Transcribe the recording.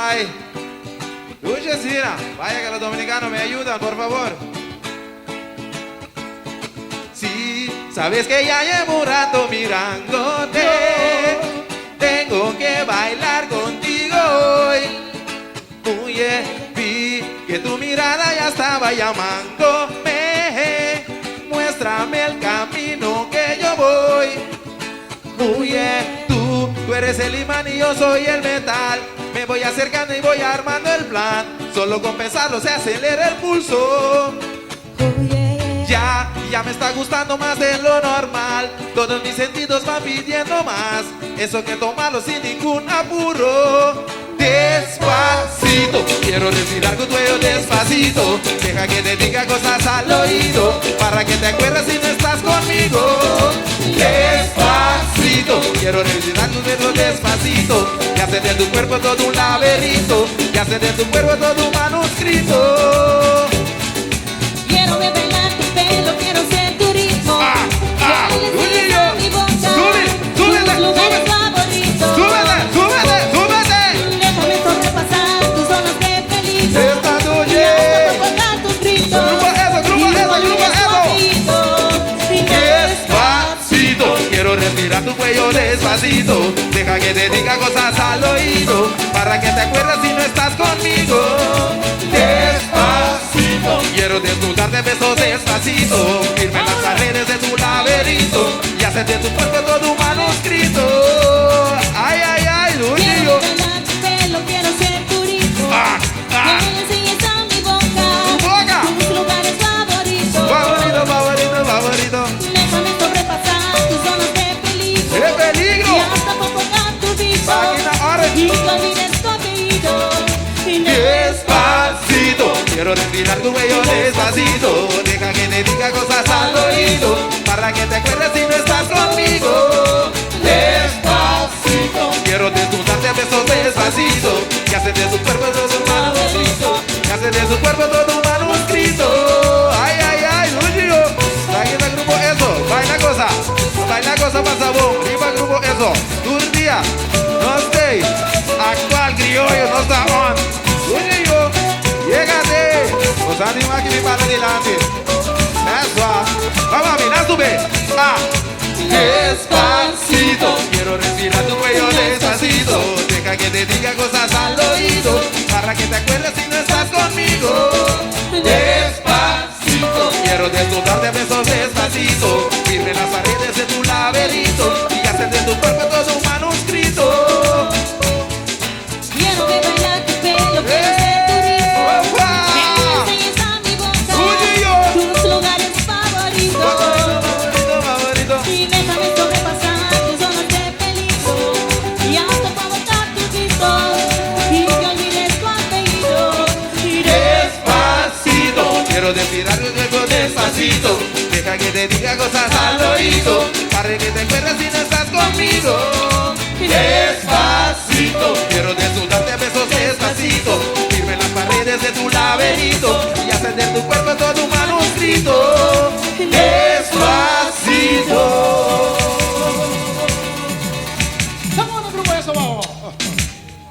ay. Luchecina, vaya que los dominicanos me ayudan, por favor. Sí, sabes que ya llevo un rato mirándote. Tengo que bailar contigo hoy. Oye, vi que tu mirada ya estaba llamándome. Muéstrame el camino que yo voy. Oye, tú eres el imán y yo soy el metal. Me voy acercando y voy armando el plan. Solo con pensarlo se acelera el pulso. Ya me está gustando más de lo normal. Todos mis sentidos van pidiendo más. Eso que tomarlo sin ningún apuro. Despacito, quiero respirar con tu cuello despacito. Deja que te diga cosas al oído, para que te acuerdes si no estás conmigo. Despacito, quiero respirar tus dedos despacito. Y hacer de tu cuerpo todo un laberinto. Y hacer de tu cuerpo todo un manuscrito. Quiero revelar tu pelo, quiero ser tu ritmo. Súbele, súbele, lugares favoritos. súbele, súbele, súbele. Déjame sobrepasar tus zonas de peligro. Esta noche. Provocar tus gritos. Grupo eso. Despacito, quiero respirar tu cuello despacito. Deja que te diga cosas al oído, para que te acuerdes si no estás conmigo. Despacito, quiero desnudarte besos despacito. Firme las paredes de tu laberinto y hacer de tu cuerpo todo un manuscrito. Ay, ay, ay, Quiero Luchillo. revelar tu pelo, quiero ser tu ritmo. Ah, ah. Que me enseñes a mi boca. Tu boca. Tus lugares favoritos. Favorito, favorito, favorito. Déjame sobrepasar tus zonas de peligro. ¡Qué peligro! Y hasta provocar tu viso. Máquina Orange. Y no olvides tu apellido. Y Despacito, quiero respirar tu cuello despacito. Deja que te diga cosas al oído, para que te acuerdes si no estás conmigo. Despacito, quiero desnudarte a besos despacito. Y hacer de tu cuerpo todo un manuscrito. Y hacer de tu cuerpo todo un manuscrito. Ay, ay, ay, Luchillo. Aquí está el grupo eso. Baila cosa para sabor. Viva el grupo eso. Día, no stay. Actual criollo, no está on. Luchillo, llégate. Los ánimos aquí para adelante. Eso. Vamos a mirar, sube. Despacito, quiero respirar tu cuello despacito. Deja que te diga cosas al oído, para que te acuerdes si no estás conmigo. Despacito, quiero desnudarte a besos despacito. Firme las paredes de tu laberinto y hacer de tu cuerpo todo un manuscrito. quiero bailar tu pelo, quiero ser tu ritmo. ¡Opa! Que me enseñes a mi boca. Luchillo. Tus lugares favoritos. Favorito. Y déjame sobrepasar tus zonas de peligro. Y hasta provocar tus gritos. Y que olvides tu apellido. Y Despacito, quiero respirar tu cuerpo despacito. Deja que te diga cosas al oído, para que te acuerdes si no estás conmigo. Despacito, quiero desnudarte a besos despacito. Firme las paredes de tu laberinto y hacer de tu cuerpo todo un manuscrito. Despacito.